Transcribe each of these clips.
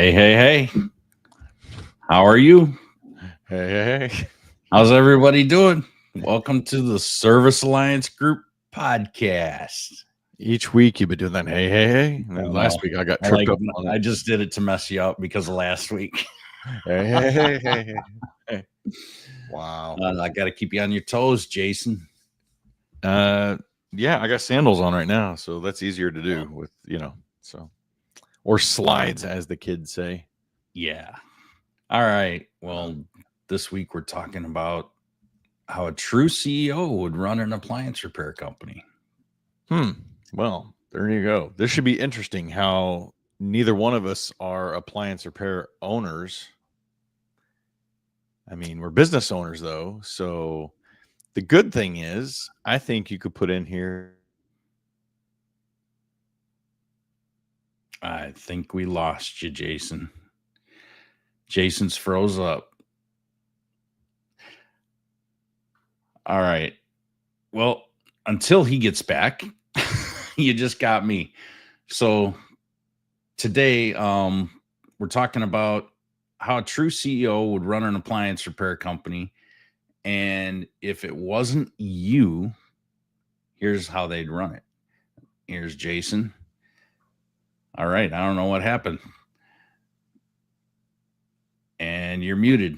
Hey, hey, hey. How are you? Hey. How's everybody doing? Welcome to the Service Alliance Group podcast. Each week you've been doing that. Hey. And then last week I got tripped up on I it. just did it to mess you up because of last week. Hey. Wow. I got to keep you on your toes, Jason. Yeah, I got sandals on right now, so that's easier to do with, or slides, as the kids say. Yeah. All right. Well, this week we're talking about how a true CEO would run an appliance repair company. Well, there you go. This should be interesting how neither one of us are appliance repair owners. I mean, we're business owners, though. So the good thing is, I think you could put in here. I think we lost you, Jason. Jason's froze up. All right. Well, until he gets back, you just got me. So today, we're talking about how a true CEO would run an appliance repair company. And if it wasn't you, here's how they'd run it. Here's Jason. All right. I don't know what happened. And you're muted.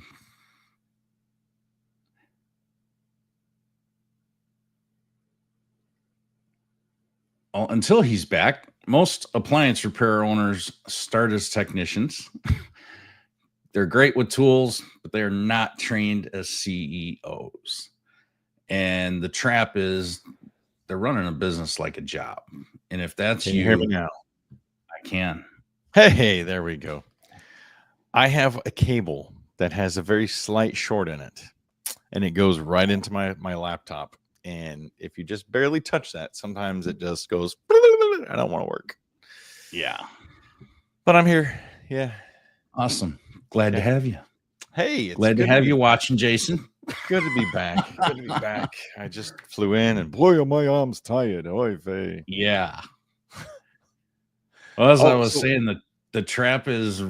Well, until he's back, most appliance repair owners start as technicians. They're great with tools, but they're not trained as CEOs. And the trap is they're running a business like a job. And if that's Can you hear me now? I can. Hey, there we go. I have a cable that has a very slight short in it, and it goes right into my laptop. And if you just barely touch that, sometimes it just goes, I don't want to work. Yeah. But I'm here. Yeah. Awesome. Glad to have you. Hey, it's glad to have you watching, Jason. Good to be back. Good to be back. I just flew in and boy, are my arms tired. Oy vey. Yeah. Well, as I was saying, the trap is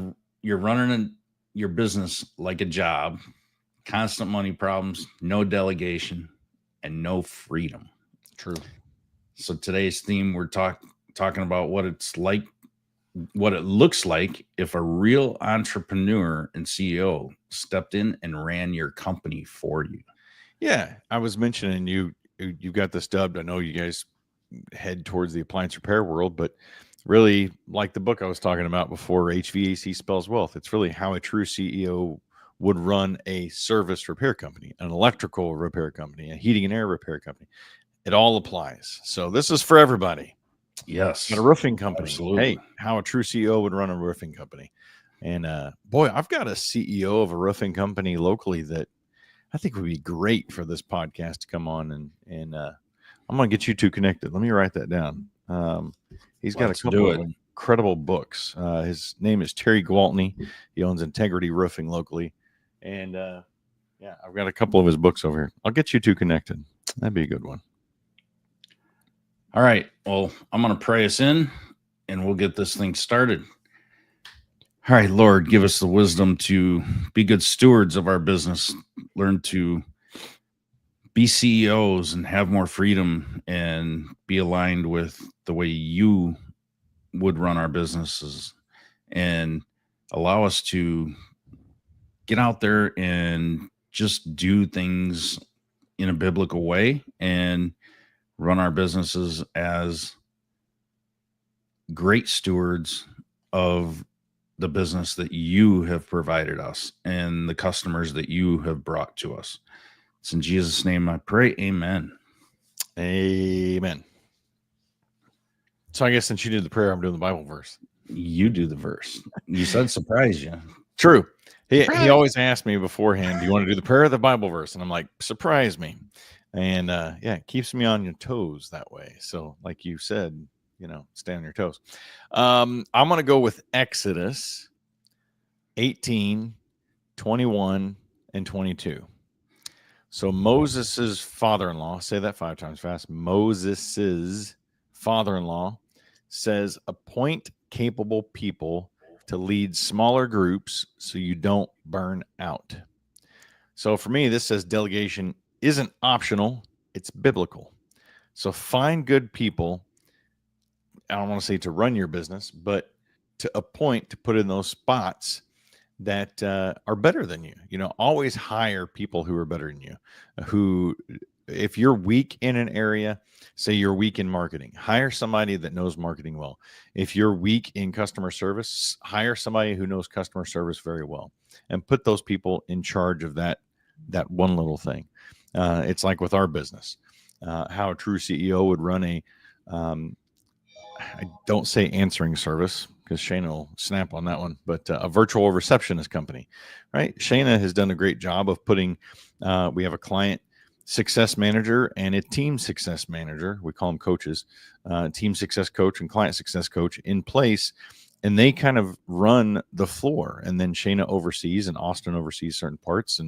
you're running your business like a job, constant money problems, no delegation, and no freedom. True. So today's theme, we're talking about what it's like, what it looks like if a real entrepreneur and CEO stepped in and ran your company for you. Yeah, I was mentioning you got this dubbed. I know you guys head towards the appliance repair world, but really, like the book I was talking about before, HVAC Spells Wealth, it's really how a true CEO would run a service repair company, an electrical repair company, a heating and air repair company. It all applies. So this is for everybody. Yes. Got a roofing company. Absolutely. Hey, how a true CEO would run a roofing company. And boy, I've got a CEO of a roofing company locally that I think would be great for this podcast to come on, and I'm going to get you two connected. Let me write that down. He's got a couple of incredible books. His name is Terry Gwaltney. He owns Integrity Roofing locally. And yeah, I've got a couple of his books over here. I'll get you two connected. That'd be a good one. All right. Well, I'm going to pray us in and we'll get this thing started. All right, Lord, give us the wisdom to be good stewards of our business, learn to be CEOs and have more freedom and be aligned with the way you would run our businesses, and allow us to get out there and just do things in a biblical way and run our businesses as great stewards of the business that you have provided us and the customers that you have brought to us. It's in Jesus' name I pray. Amen. Amen. So I guess since you did the prayer, I'm doing the Bible verse. You do the verse. You said surprise you. True. He always asked me beforehand, do you want to do the prayer or the Bible verse? And I'm like, surprise me. And yeah, it keeps me on your toes that way. So like you said, stay on your toes. I'm going to go with Exodus 18, 21, and 22. So Moses's father-in-law, say that 5 times fast. Moses's father-in-law says, appoint capable people to lead smaller groups so you don't burn out. So for me, this says delegation isn't optional, it's biblical. So find good people. I don't want to say to run your business, but to appoint, to put in those spots that are better than you. Always hire people who are better than you. Who, if you're weak in an area, say you're weak in marketing, hire somebody that knows marketing well. If you're weak in customer service, hire somebody who knows customer service very well, and put those people in charge of that one little thing. It's like with our business, how a true CEO would run a I don't say answering service because Shayna will snap on that one, but a virtual receptionist company, right? Shayna has done a great job of putting, we have a client success manager and a team success manager. We call them coaches, team success coach and client success coach in place. And they kind of run the floor. And then Shayna oversees and Austin oversees certain parts.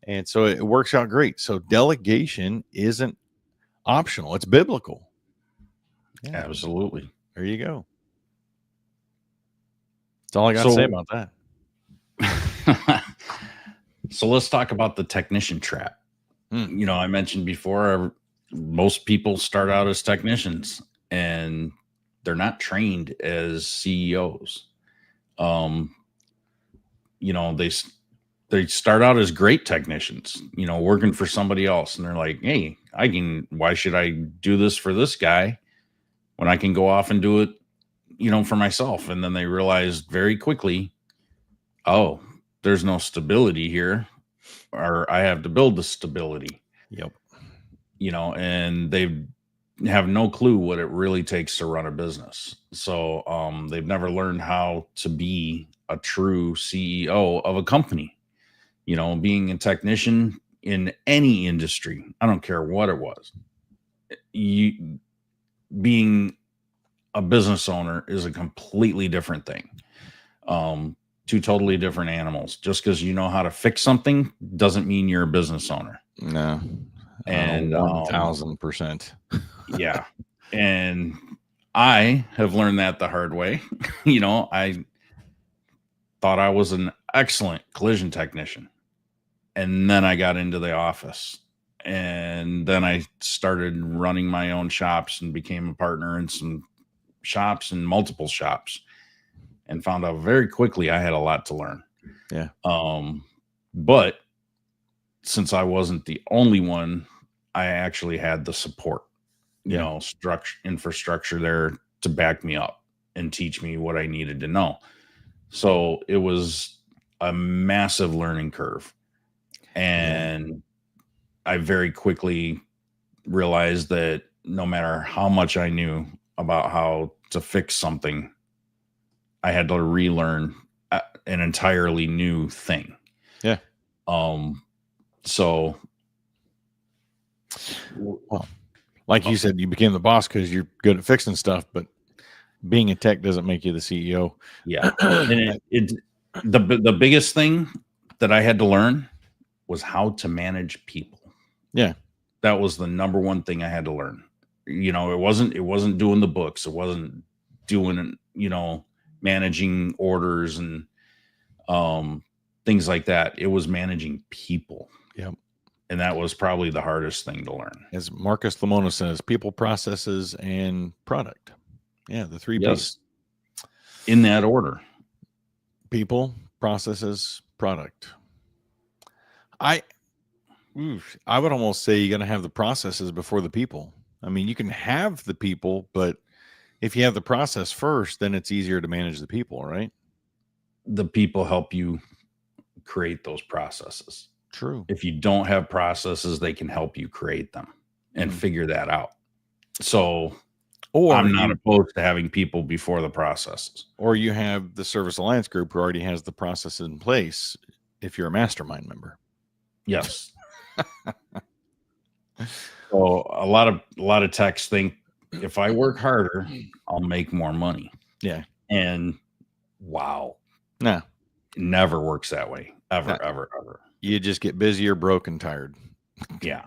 And so it works out great. So delegation isn't optional. It's biblical. Yeah. Absolutely. There you go. That's all I got to say about that. So let's talk about the technician trap. I mentioned before, most people start out as technicians and they're not trained as CEOs. They start out as great technicians, working for somebody else. And they're like, hey, why should I do this for this guy when I can go off and do it, for myself? And then they realized very quickly, oh, there's no stability here, or I have to build the stability. Yep. And they have no clue what it really takes to run a business. So they've never learned how to be a true CEO of a company. Being a technician in any industry, I don't care what it was, being a business owner is a completely different thing. Two totally different animals. Just because you know how to fix something doesn't mean you're a business owner. No. And 1000%. Yeah. And I have learned that the hard way. I thought I was an excellent collision technician. And then I got into the office. And then I started running my own shops and became a partner in some shops and multiple shops, and found out very quickly I had a lot to learn. Yeah. But since I wasn't the only one, I actually had the support, infrastructure there to back me up and teach me what I needed to know. So it was a massive learning curve. And I very quickly realized that no matter how much I knew about how to fix something, I had to relearn an entirely new thing. Yeah. So, well, like you said, you became the boss because you're good at fixing stuff, but being a tech doesn't make you the CEO. Yeah. And the biggest thing that I had to learn was how to manage people. Yeah. That was the number one thing I had to learn. It wasn't doing the books. It wasn't doing, managing orders and things like that. It was managing people. Yep. And that was probably the hardest thing to learn. As Marcus Lamona says, people, processes, and product. Yeah, the three P's. In that order. People, processes, product. I would almost say you're going to have the processes before the people. I mean, you can have the people, but if you have the process first, then it's easier to manage the people, right? The people help you create those processes. True. If you don't have processes, they can help you create them and figure that out. So, I'm not opposed to having people before the processes. Or you have the Service Alliance group who already has the process in place if you're a mastermind member. Yes. So a lot of techs think if I work harder, I'll make more money. Yeah. And wow. No. It never works that way. Ever. You just get busier, broke, and tired. Yeah.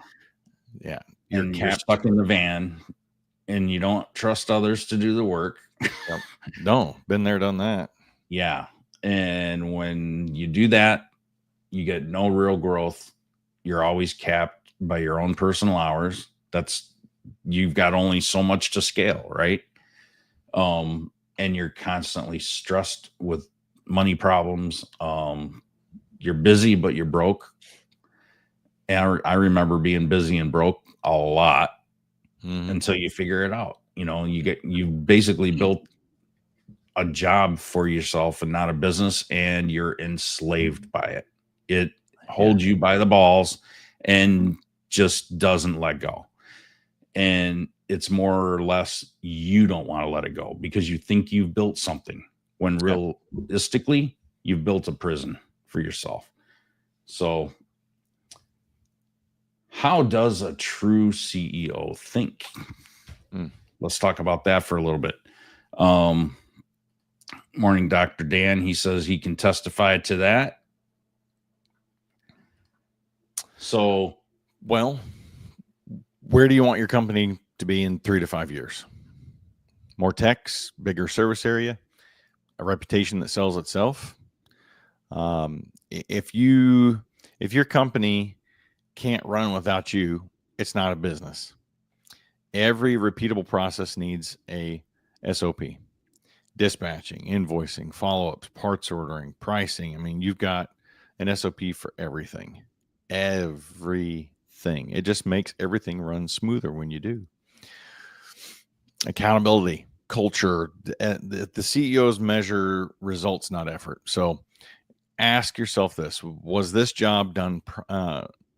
Yeah. You're stuck in the van and you don't trust others to do the work. Yep. No, been there, done that. Yeah. And when you do that, you get no real growth. You're always capped by your own personal hours. You've got only so much to scale, right? And you're constantly stressed with money problems. You're busy, but you're broke. And I remember being busy and broke a lot until you figure it out. You basically built a job for yourself and not a business, and you're enslaved by it. It holds you by the balls and just doesn't let go. And it's more or less you don't want to let it go because you think you've built something when realistically you've built a prison for yourself. So how does a true CEO think? Let's talk about that for a little bit. Morning, Dr. Dan. He says he can testify to that. So, well, where do you want your company to be in 3 to 5 years? More techs, bigger service area, a reputation that sells itself. If your company can't run without you, it's not a business. Every repeatable process needs a SOP. Dispatching, invoicing, follow-ups, parts ordering, pricing. I mean, you've got an SOP for everything. Everything. It just makes everything run smoother when you do. Accountability, culture. The CEOs measure results, not effort. So ask yourself this: was this job done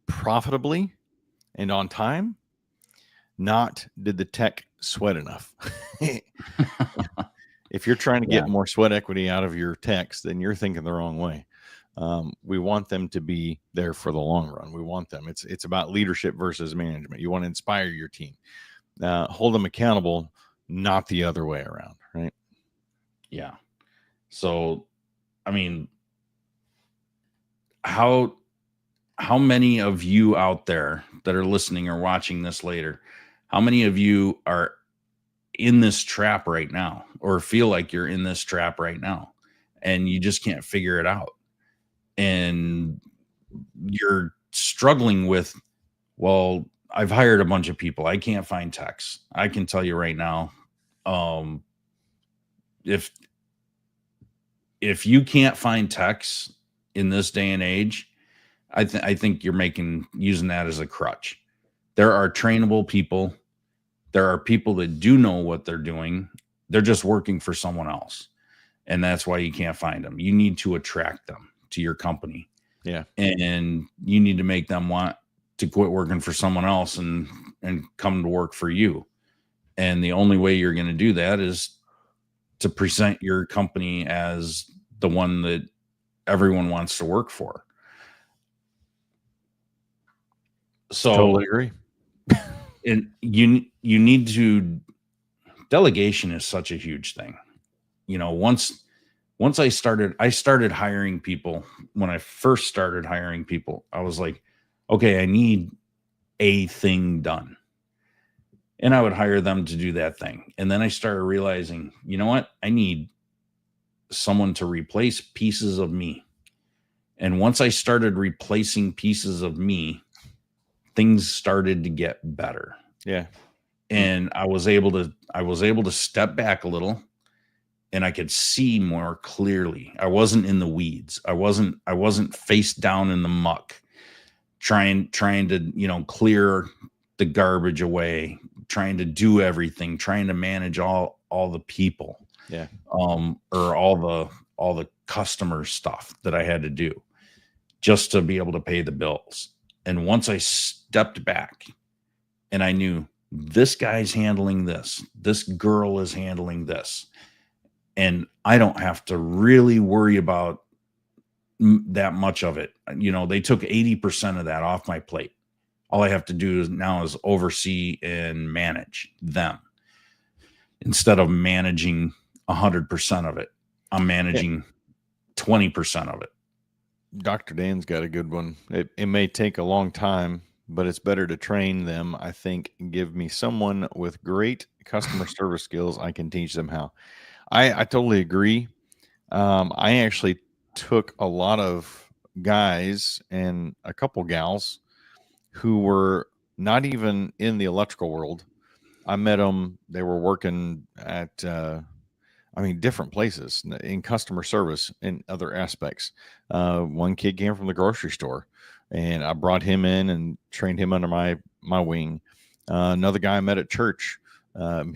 profitably and on time? Not did the tech sweat enough? If you're trying to get more sweat equity out of your techs, then you're thinking the wrong way. We want them to be there for the long run. We want them. It's about leadership versus management. You want to inspire your team, hold them accountable, not the other way around, right? Yeah. So, I mean, how many of you out there that are listening or watching this later, how many of you are in this trap right now or feel like you're in this trap right now and you just can't figure it out? And you're struggling with, well, I've hired a bunch of people. I can't find techs. I can tell you right now, if you can't find techs in this day and age, I think you're using that as a crutch. There are trainable people. There are people that do know what they're doing. They're just working for someone else. And that's why you can't find them. You need to attract them to your company. Yeah. And you need to make them want to quit working for someone else and come to work for you. And the only way you're going to do that is to present your company as the one that everyone wants to work for. So totally agree. And you need to, delegation is such a huge thing. Once I started hiring people. When I first started hiring people, I was like, okay, I need a thing done. And I would hire them to do that thing. And then I started realizing, you know what? I need someone to replace pieces of me. And once I started replacing pieces of me, things started to get better. Yeah. And I was able to step back a little and I could see more clearly. I wasn't in the weeds. I wasn't face down in the muck, trying to, clear the garbage away, trying to do everything, trying to manage all the people. Yeah. Or all the customer stuff that I had to do just to be able to pay the bills. And once I stepped back and I knew this guy's handling this girl is handling this, and I don't have to really worry about that much of it. They took 80% of that off my plate. All I have to do now is oversee and manage them instead of managing 100% of it. I'm managing 20% of it. Dr. Dan's got a good one. It may take a long time, but it's better to train them. I think give me someone with great customer service skills. I can teach them how. I totally agree. I actually took a lot of guys and a couple gals who were not even in the electrical world. I met them. They were working at, different places in customer service and other aspects. One kid came from the grocery store, and I brought him in and trained him under my wing. Another guy I met at church.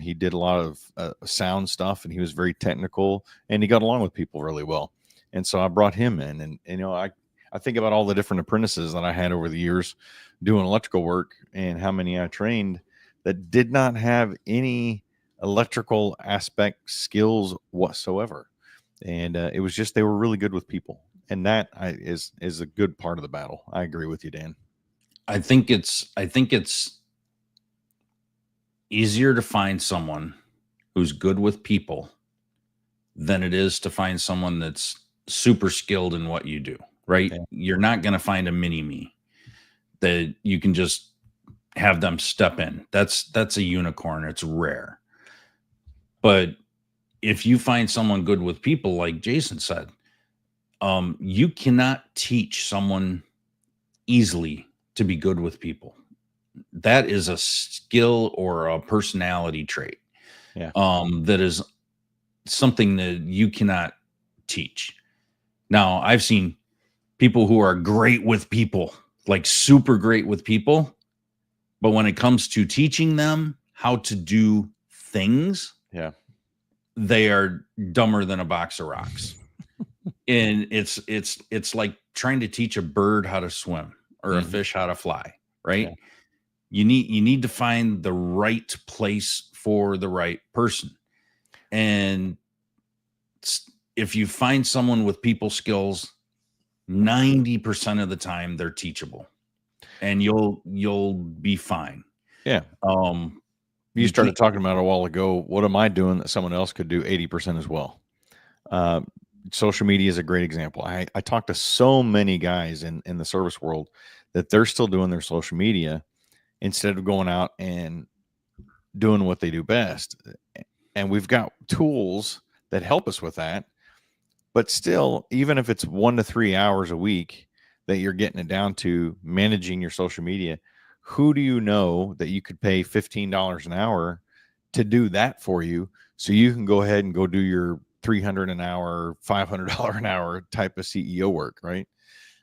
He did a lot of sound stuff, and he was very technical, and he got along with people really well. And so I brought him in, and I think about all the different apprentices that I had over the years doing electrical work, and how many I trained that did not have any electrical aspect skills whatsoever. And it was just they were really good with people, and that is a good part of the battle. I agree with you, Dan. I think it's easier to find someone who's good with people than it is to find someone that's super skilled in what you do, right? Yeah. You're not going to find a mini me that you can just have them step in. That's a unicorn. It's rare. But if you find someone good with people, like Jason said, you cannot teach someone easily to be good with people. That is a skill or a personality trait. Yeah. That is something that you cannot teach. Now, I've seen people who are great with people, like super great with people, but when it comes to teaching them how to do things, Yeah. they are dumber than a box of rocks. And it's like trying to teach a bird how to swim or a fish how to fly, right? Yeah. You need to find the right place for the right person. And if you find someone with people skills, 90% of the time they're teachable, and you'll be fine. Yeah. You started talking about it a while ago. What am I doing that someone else could do 80% as well? Social media is a great example. I talk to so many guys in the service world that they're still doing their social media instead of going out and doing what they do best. And we've got tools that help us with that. But still, even if it's 1 to 3 hours a week that you're getting it down to managing your social media, who do you know that you could pay $15 an hour to do that for you, so you can go ahead and go do your $300 an hour, $500 an hour type of CEO work, right?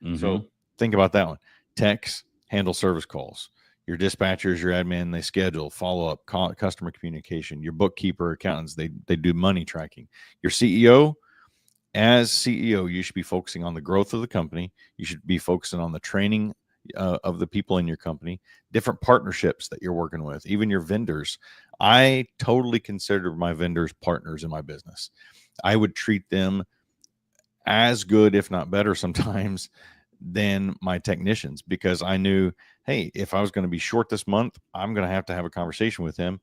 Mm-hmm. So think about that one. Techs handle service calls. Your dispatchers, your admin, they schedule, follow up, customer communication. Your bookkeeper, accountants, they do money tracking. Your CEO, as CEO, you should be focusing on the growth of the company. You should be focusing on the training of the people in your company, different partnerships that you're working with, even your vendors. I totally consider my vendors partners in my business. I would treat them as good, if not better sometimes, than my technicians, because I knew, hey, if I was going to be short this month, I'm going to have a conversation with him.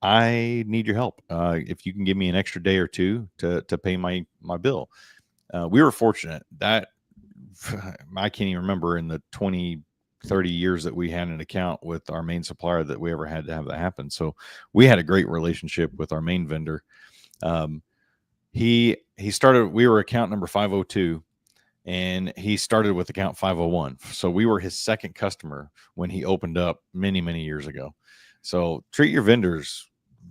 I need your help. If you can give me an extra day or two to pay my bill. We were fortunate that I can't even remember in the 20, 30 years that we had an account with our main supplier that we ever had to have that happen. So we had a great relationship with our main vendor. He started, we were account number 502, and he started with account 501. So we were his second customer when he opened up many, many years ago. So treat your vendors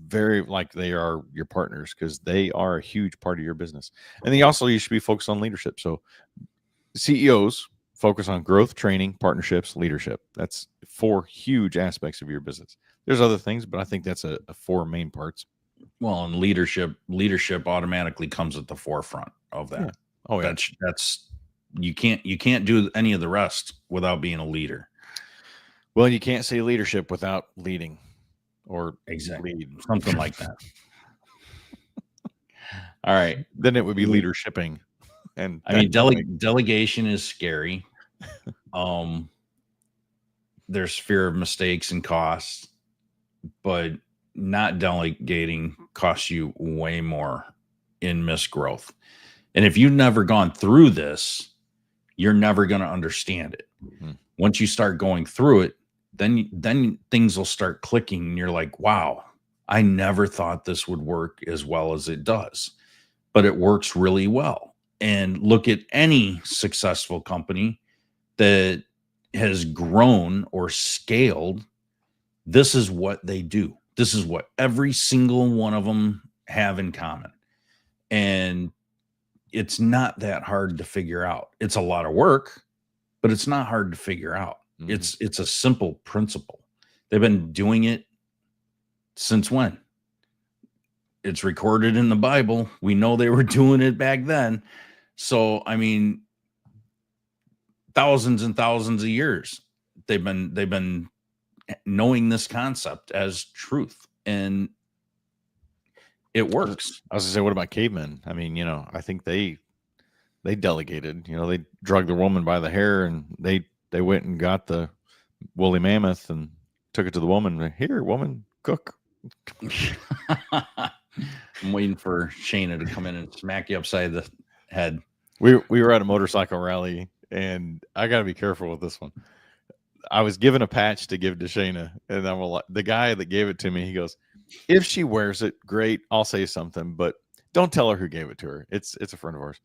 very like they are your partners, because they are a huge part of your business. And then also you should be focused on leadership. So CEOs focus on growth, training, partnerships, leadership. That's 4 huge aspects of your business. There's other things, but I think that's a 4 main parts. Well, and leadership automatically comes at the forefront of that. Yeah. Oh yeah. That's you can't do any of the rest without being a leader. Well, you can't say leadership without leading, or exactly lead. Something like that. All right, then it would be leadershiping. And I mean, delegation is scary. There's fear of mistakes and costs, but not delegating costs you way more in missed growth. And if you've never gone through this, you're never going to understand it. Mm-hmm. Once you start going through it, then things will start clicking, and you're like, wow, I never thought this would work as well as it does. but it works really well. And look at any successful company that has grown or scaled. This is what they do. This is what every single one of them have in common. And it's not that hard to figure out. It's a lot of work, but it's not hard to figure out. Mhm. It's a simple principle. They've been doing it since when? It's recorded in the Bible. We know they were doing it back then. So, I mean, thousands and thousands of years they've been knowing this concept as truth, and it works. I was gonna say, what about cavemen? I mean, I think they delegated. They drugged the woman by the hair, and they went and got the woolly mammoth and took it to the woman. Here, woman, cook. I'm waiting for Shayna to come in and smack you upside the head. We were at a motorcycle rally, and I got to be careful with this one. I was given a patch to give to Shayna, and the guy that gave it to me, he goes, "If she wears it, great. I'll say something, but don't tell her who gave it to her. It's a friend of ours."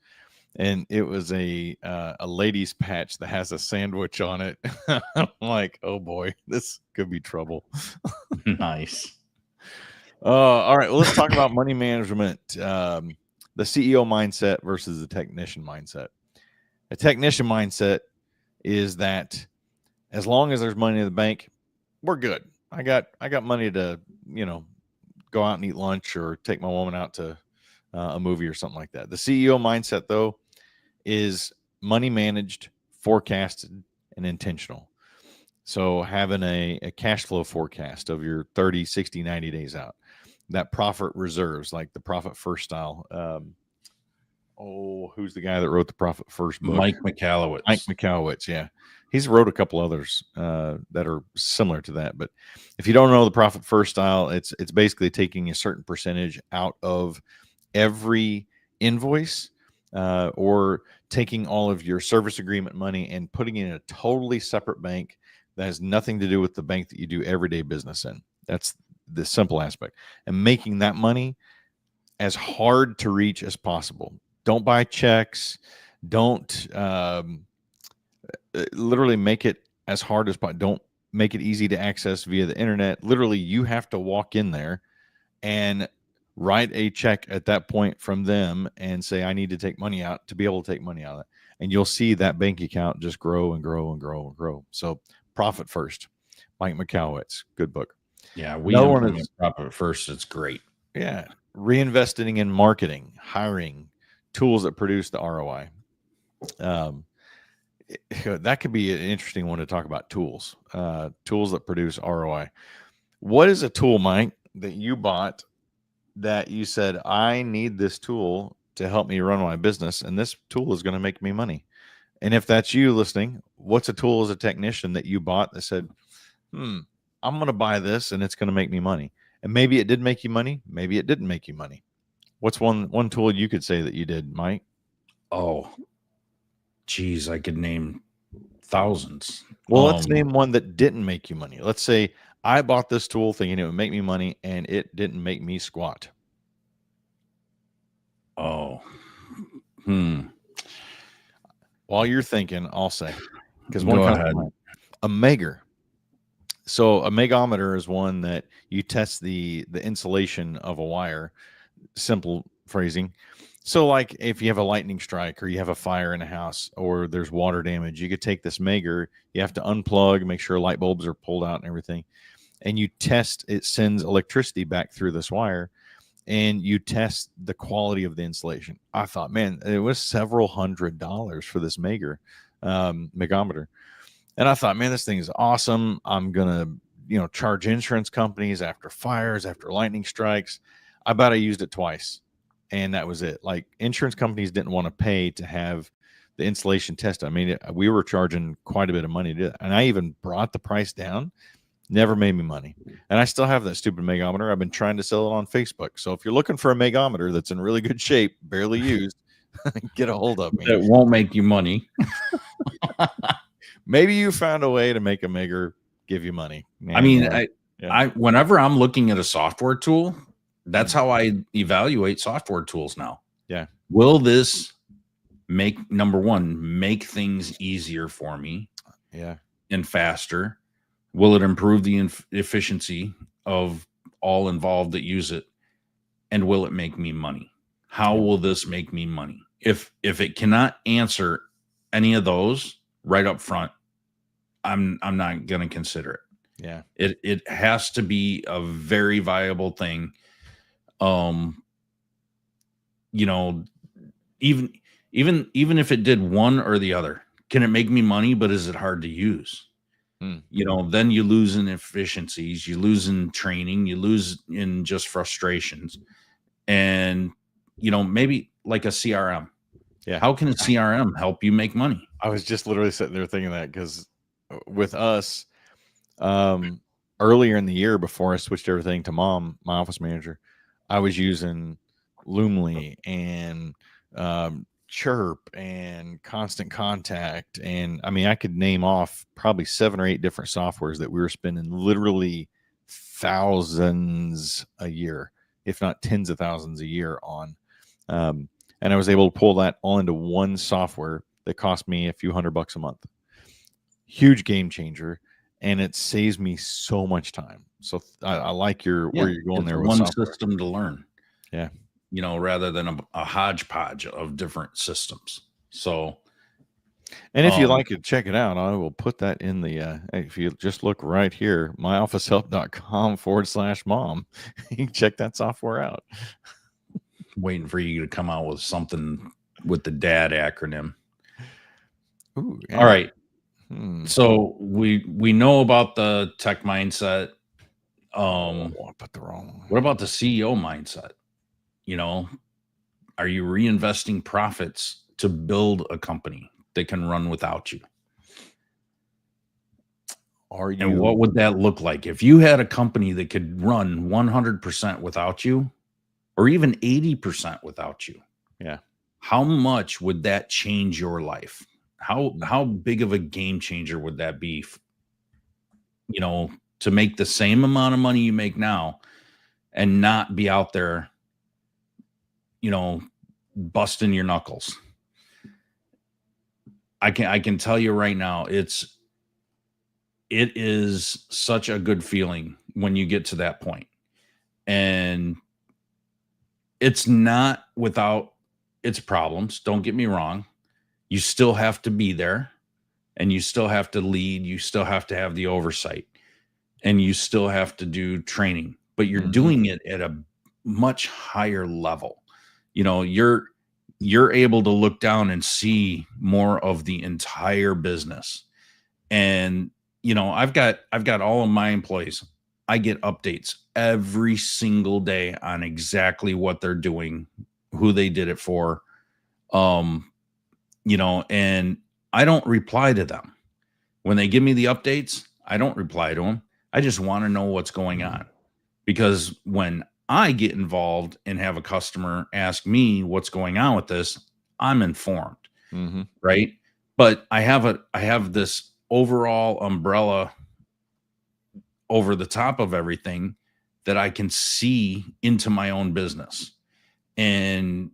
And it was a lady's patch that has a sandwich on it. I'm like, oh boy, this could be trouble. Nice. All right, well, let's talk about money management. The CEO mindset versus the technician mindset. A technician mindset is that as long as there's money in the bank, we're good. I got money to, go out and eat lunch or take my woman out to a movie or something like that. The CEO mindset, though, is money managed, forecasted, and intentional. So having a cash flow forecast of your 30, 60, 90 days out. That profit reserves, like the Profit First style. Who's the guy that wrote the Profit First book? Mike Michalowicz. Mike Michalowicz, yeah. He's wrote a couple others that are similar to that. But if you don't know the Profit First style, it's basically taking a certain percentage out of every invoice or taking all of your service agreement money and putting it in a totally separate bank that has nothing to do with the bank that you do everyday business in. That's the simple aspect. And making that money as hard to reach as possible. Don't buy checks. Don't literally make it as hard as possible. Don't make it easy to access via the internet. Literally, you have to walk in there and write a check at that point from them and say, I need to take money out to be able to take money out of it. And you'll see that bank account just grow and grow and grow and grow. So Profit First, Mike Michalowicz, good book. Yeah, we implement Profit First. It's great. Yeah. Reinvesting in marketing, hiring, tools that produce the ROI. That could be an interesting one to talk about. Tools that produce ROI. What is a tool, Mike, that you bought that you said, I need this tool to help me run my business, and this tool is going to make me money? And if that's you listening, what's a tool as a technician that you bought that said, I'm going to buy this and it's going to make me money? And maybe it did make you money. Maybe it didn't make you money. What's one tool you could say that you did, Mike? Oh, geez, I could name thousands. Well, let's name one that didn't make you money. Let's say I bought this tool thinking it would make me money, and it didn't make me squat. Oh, While you're thinking, I'll say, because go ahead. A Megger. So a megometer is one that you test the insulation of a wire. Simple phrasing. So like if you have a lightning strike or you have a fire in a house or there's water damage, you could take this Megger, you have to unplug, make sure light bulbs are pulled out and everything. And you test, it sends electricity back through this wire, and you test the quality of the insulation. I thought, man, it was several $100s for this Megger megometer. And I thought, man, this thing is awesome. I'm going to, charge insurance companies after fires, after lightning strikes. I bet I used it twice, and that was it. Like, insurance companies didn't want to pay to have the insulation tested. I mean, we were charging quite a bit of money to do it. And I even brought the price down. Never made me money. And I still have that stupid megometer. I've been trying to sell it on Facebook. So if you're looking for a megometer that's in really good shape, barely used, get a hold of me. It won't make you money. Maybe you found a way to make a Megger give you money. I mean, I whenever I'm looking at a software tool, that's how I evaluate software tools now. Yeah. Will this number one, make things easier for me Yeah. and faster? Will it improve the efficiency of all involved that use it? And will it make me money? How Yeah. will this make me money? If it cannot answer any of those right up front, I'm not going to consider it. Yeah. It has to be a very viable thing. You know, even even if it did one or the other, can it make me money? But is it hard to use? Hmm. Then you lose in efficiencies, you lose in training, you lose in just frustrations. And maybe like a CRM. Yeah. How can a CRM help you make money? I was just literally sitting there thinking that because with us, earlier in the year before I switched everything to my office manager, I was using Loomly and Chirp and Constant Contact. And I mean, I could name off probably 7 or 8 different softwares that we were spending literally thousands a year, if not tens of thousands a year on. And I was able to pull that all into one software that cost me a few $100 a month. Huge game changer, and it saves me so much time. So I like where you're going It's there with one software. system to learn. Yeah. Rather than a hodgepodge of different systems. So, And if you like it, check it out. I will put that in the, if you just look right here, myofficehelp.com/mom, you can check that software out. waiting for you to come out with something with the DAD acronym. Ooh, yeah. All right. So we know about the tech mindset. I put the wrong one. What about the CEO mindset? Are you reinvesting profits to build a company that can run without you? And what would that look like if you had a company that could run 100% without you, or even 80% without you? Yeah. How much would that change your life? How big of a game changer would that be? To make the same amount of money you make now and not be out there, busting your knuckles. I can tell you right now, it is such a good feeling when you get to that point. And it's not without its problems. Don't get me wrong. You still have to be there, and you still have to lead. You still have to have the oversight, and you still have to do training, but you're doing it at a much higher level. You're able to look down and see more of the entire business. And I've got all of my employees. I get updates every single day on exactly what they're doing, who they did it for. And I don't reply to them. When they give me the updates, I don't reply to them. I just want to know what's going on, because when I get involved and have a customer ask me what's going on with this, I'm informed. Right. But I have this overall umbrella over the top of everything that I can see into my own business. And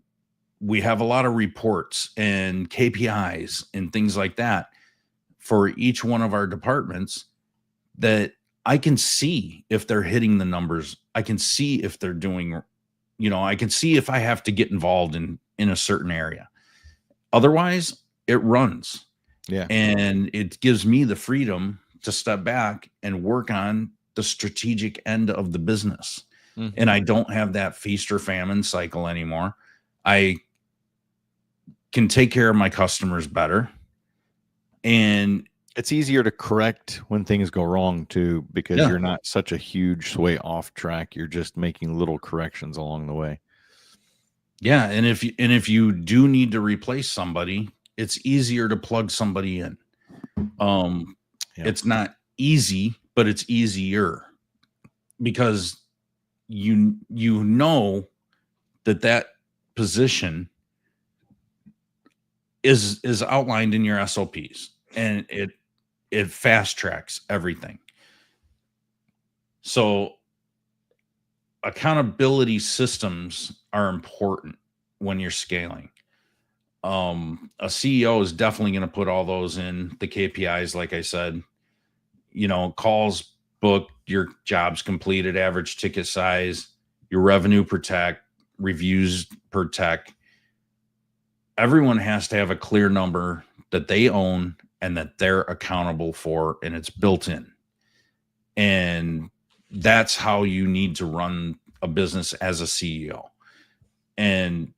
we have a lot of reports and KPIs and things like that for each one of our departments that I can see if they're hitting the numbers. I can see if they're doing, I can see if I have to get involved in a certain area. Otherwise, it runs. Yeah. And it gives me the freedom to step back and work on the strategic end of the business. And I don't have that feast or famine cycle anymore. I can take care of my customers better. And it's easier to correct when things go wrong too, because you're not such a huge sway off track. You're just making little corrections along the way. Yeah. And if you do need to replace somebody, it's easier to plug somebody in. It's not easy, but it's easier, because you know that position is outlined in your SOPs, and it fast tracks everything. So accountability systems are important. when you're scaling. A CEO is definitely going to put all those in the KPIs, like I said, calls booked, your jobs completed, average ticket size, your revenue per tech, reviews per tech. Everyone has to have a clear number that they own and that they're accountable for, and it's built in. And that's how you need to run a business as a CEO. And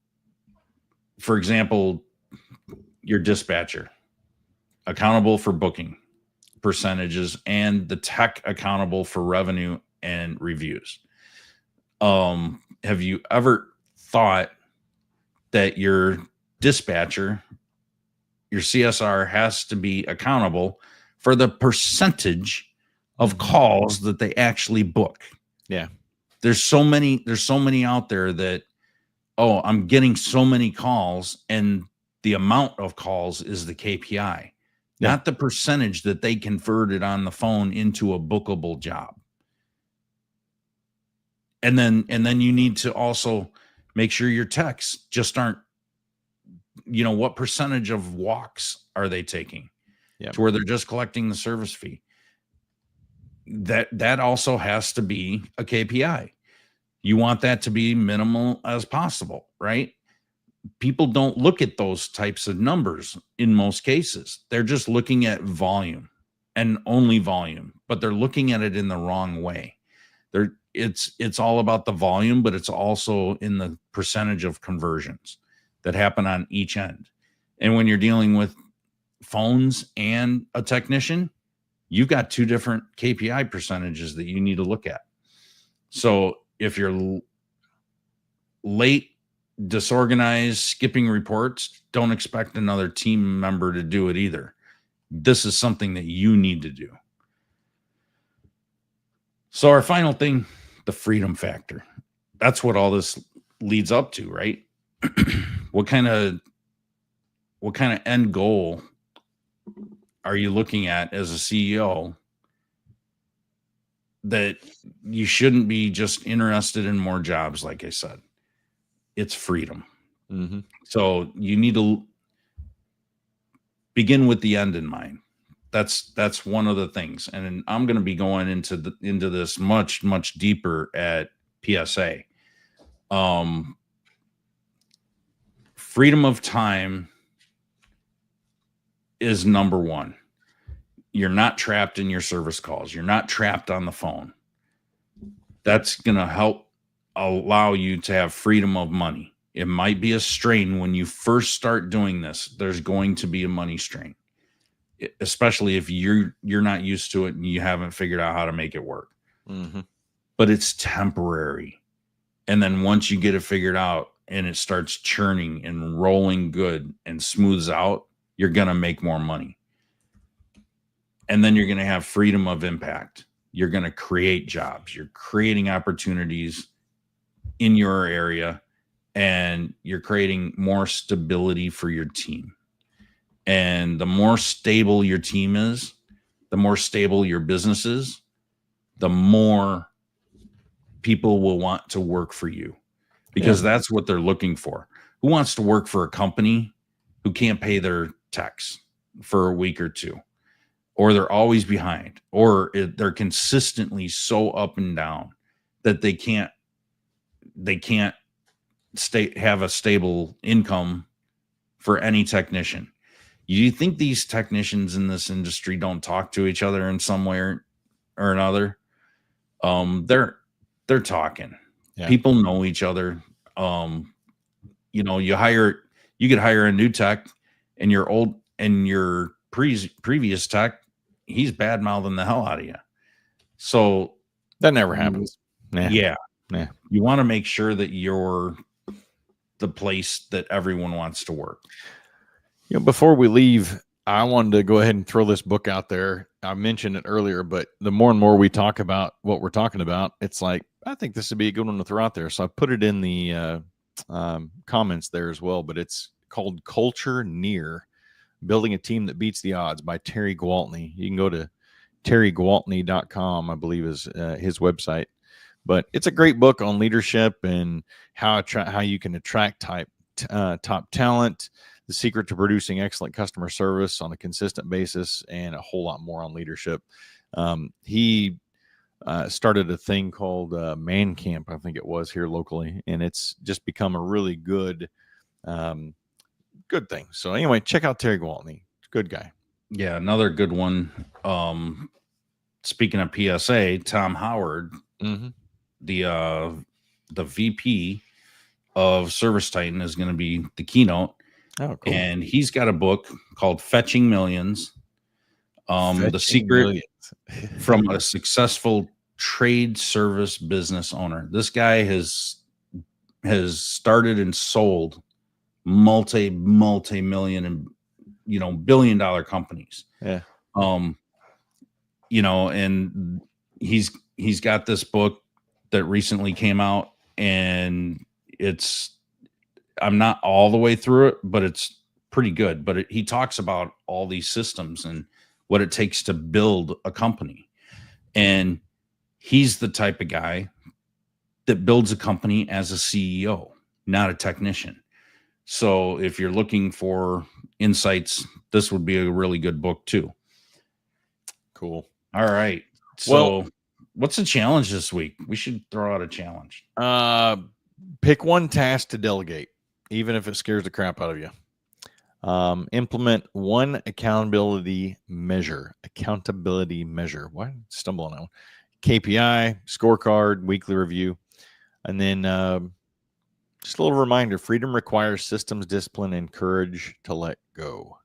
for example, your dispatcher accountable for booking percentages and the tech accountable for revenue and reviews. Have you ever thought that your dispatcher, your CSR, has to be accountable for the percentage of calls that they actually book? Yeah. There's so many out there that, I'm getting so many calls, and the amount of calls is the KPI, not the percentage that they converted on the phone into a bookable job. And then you need to also make sure your techs just aren't, what percentage of walks are they taking to where they're just collecting the service fee? That also has to be a KPI. You want that to be minimal as possible, right? People don't look at those types of numbers in most cases. They're just looking at volume and only volume, but they're looking at it in the wrong way. It's all about the volume, but it's also in the percentage of conversions that happen on each end. And when you're dealing with phones and a technician, you've got two different KPI percentages that you need to look at. So if you're late, disorganized, skipping reports, don't expect another team member to do it either. This is something that you need to do. So our final thing, the freedom factor. That's what all this leads up to, right? What kind of end goal are you looking at as a CEO that you shouldn't be just interested in more jobs? Like I said, it's freedom. Mm-hmm. So you need to begin with the end in mind. That's one of the things. And I'm going to be going into this much, much deeper at PSA. Freedom of time is number one. You're not trapped in your service calls. You're not trapped on the phone. That's going to help allow you to have freedom of money. It might be a strain when you first start doing this. There's going to be a money strain, especially if you're not used to it and you haven't figured out how to make it work. Mm-hmm. But it's temporary. And then once you get it figured out and it starts churning and rolling good and smooths out, you're going to make more money. And then you're going to have freedom of impact. You're going to create jobs. You're creating opportunities in your area, and you're creating more stability for your team. And the more stable your team is, the more stable your business is, the more people will want to work for you, because that's what they're looking for. Who wants to work for a company who can't pay their techs for a week or two, or they're always behind, or they're consistently so up and down that they can't have a stable income for any technician? You think these technicians in this industry don't talk to each other in some way or another? They're talking. Yeah. People know each other. You could hire a new tech, and your previous tech, he's bad mouthing the hell out of you. So that never happens. Yeah. You want to make sure that you're the place that everyone wants to work. Before we leave, I wanted to go ahead and throw this book out there. I mentioned it earlier, but the more and more we talk about what we're talking about, it's like, I think this would be a good one to throw out there. So I put it in the comments there as well, but it's called Culture Near: Building a Team That Beats the Odds by Terry Gwaltney. You can go to terrygwaltney.com, I believe is his website. But it's a great book on leadership and how you can attract top talent, the secret to producing excellent customer service on a consistent basis, and a whole lot more on leadership. He started a thing called Man Camp, I think it was, here locally, and it's just become a really good thing. So anyway, check out Terry Gwaltney. Good guy. Yeah, another good one. Speaking of PSA, Tom Howard, the VP of Service Titan, is going to be the keynote. Oh, cool. And he's got a book called Fetching Millions. The secret from a successful trade service business owner. This guy has started and sold multi-million and billion-dollar companies. Yeah. And he's got this book that recently came out, and I'm not all the way through it, but it's pretty good. But he talks about all these systems and what it takes to build a company. And he's the type of guy that builds a company as a CEO, not a technician. So if you're looking for insights, this would be a really good book too. Cool. All right. So what's the challenge this week? We should throw out a challenge. Pick one task to delegate, even if it scares the crap out of you. Implement one accountability measure. Why stumble on that one? KPI, scorecard, weekly review. And then just a little reminder, freedom requires systems, discipline, and courage to let go.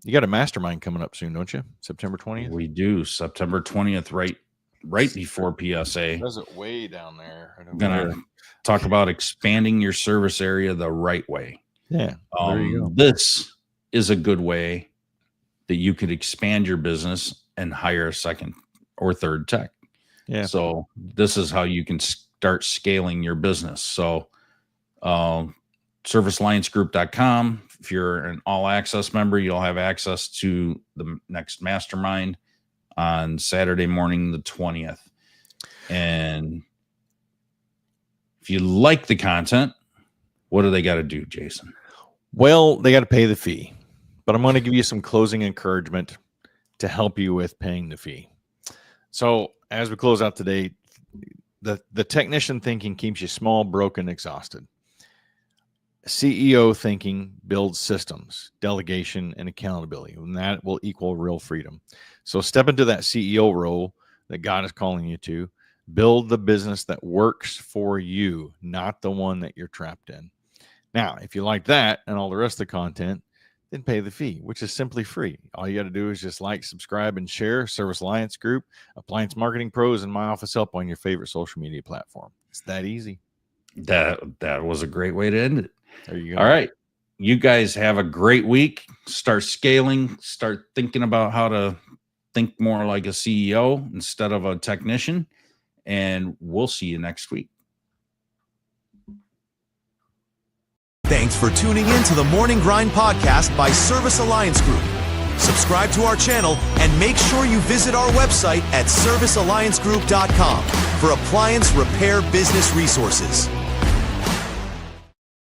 You got a mastermind coming up soon, don't you? September 20th? We do. September 20th, right before PSA. Does it way down there? I'm going to talk about expanding your service area the right way. Yeah. There you go. This is a good way that you could expand your business and hire a second or third tech. Yeah. So this is how you can start scaling your business. So servicealliancegroup.com. If you're an all access member, you'll have access to the next mastermind on Saturday morning, the 20th. And if you like the content, what do they got to do, Jason? Well, they got to pay the fee, but I'm going to give you some closing encouragement to help you with paying the fee. So as we close out today, the technician thinking keeps you small, broken, exhausted. CEO thinking builds systems, delegation, and accountability, and that will equal real freedom. So step into that CEO role that God is calling you to. Build the business that works for you, not the one that you're trapped in. Now, if you like that and all the rest of the content, then pay the fee, which is simply free. All you got to do is just like, subscribe, and share Service Alliance Group, Appliance Marketing Pros, and My Office Help on your favorite social media platform. It's that easy. That was a great way to end it. There you go. All right. You guys have a great week. Start scaling. Start thinking about how to think more like a CEO instead of a technician. And we'll see you next week. Thanks for tuning in to the Morning Grind podcast by Service Alliance Group. Subscribe to our channel and make sure you visit our website at servicealliancegroup.com for appliance repair business resources.